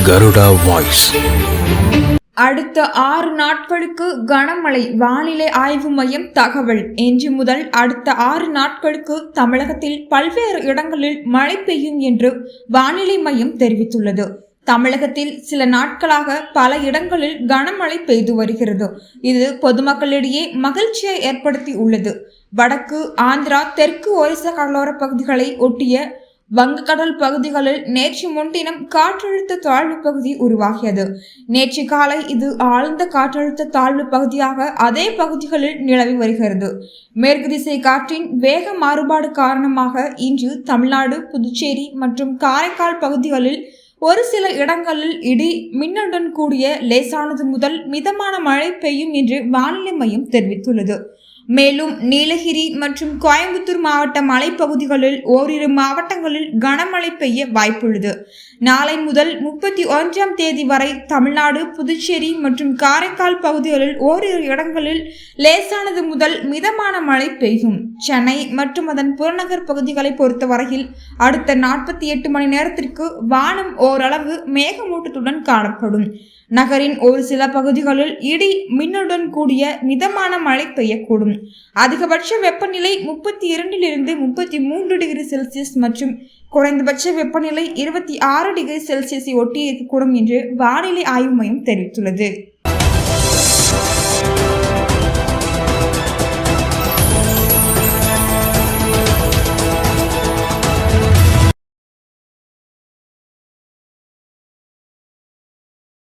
Garuda voice. அடுத்த 6 நாட்களுக்கு கனமழை. வானிலை ஆய்வு மையம் தகவல். இன்று முதல் அடுத்த 6 நாட்களுக்கு தமிழகத்தில் பல்வேறு இடங்களில் மழை பெய்யும் என்று வானிலை மையம் தெரிவித்துள்ளது. தமிழகத்தில் சில நாட்களாக பல இடங்களில் கனமழை பெய்து வருகிறது. இது பொதுமக்களிடையே மகிழ்ச்சியை ஏற்படுத்தி உள்ளது. வடக்கு ஆந்திரா, தெற்கு ஒரிசா கடலோர பகுதிகளை ஒட்டிய வங்கக்கடல் பகுதிகளில் நேற்று முன்தினம் காற்றழுத்த தாழ்வு பகுதி உருவாகியது. நேற்று காலை இது ஆழ்ந்த காற்றழுத்த தாழ்வு பகுதியாக அதே பகுதிகளில் நிலவி வருகிறது. மேற்கு திசை காற்றின் வேக மாறுபாடு காரணமாக இன்று தமிழ்நாடு, புதுச்சேரி மற்றும் காரைக்கால் பகுதிகளில் ஒரு சில இடங்களில் இடி மின்னலுடன் கூடிய லேசானது முதல் மிதமான மழை பெய்யும் என்று வானிலை மையம் தெரிவித்துள்ளது. மேலும் நீலகிரி மற்றும் கோயம்புத்தூர் மாவட்ட மலைப்பகுதிகளில் ஓரிரு மாவட்டங்களில் கனமழை பெய்ய வாய்ப்புள்ளது. நாளை முதல் 31ஆம் தேதி வரை தமிழ்நாடு, புதுச்சேரி மற்றும் காரைக்கால் பகுதிகளில் ஓரிரு இடங்களில் லேசானது முதல் மிதமான மழை பெய்யும். சென்னை மற்றும் அதன் புறநகர் பகுதிகளை பொறுத்தவரையில் அடுத்த 48 மணி நேரத்திற்கு வானம் ஓரளவு மேகமூட்டத்துடன் காணப்படும். நகரின் ஒரு சில பகுதிகளில் இடி மின்னலுடன் கூடிய மிதமான மழை பெய்யக்கூடும். அதிகபட்ச வெப்பநிலை 32 - 33 டிகிரி செல்சியஸ் மற்றும் குறைந்தபட்ச வெப்பநிலை 26 டிகிரி செல்சியஸை ஒட்டி இருக்கக்கூடும் என்று வானிலை ஆய்வு மையம் தெரிவித்துள்ளது.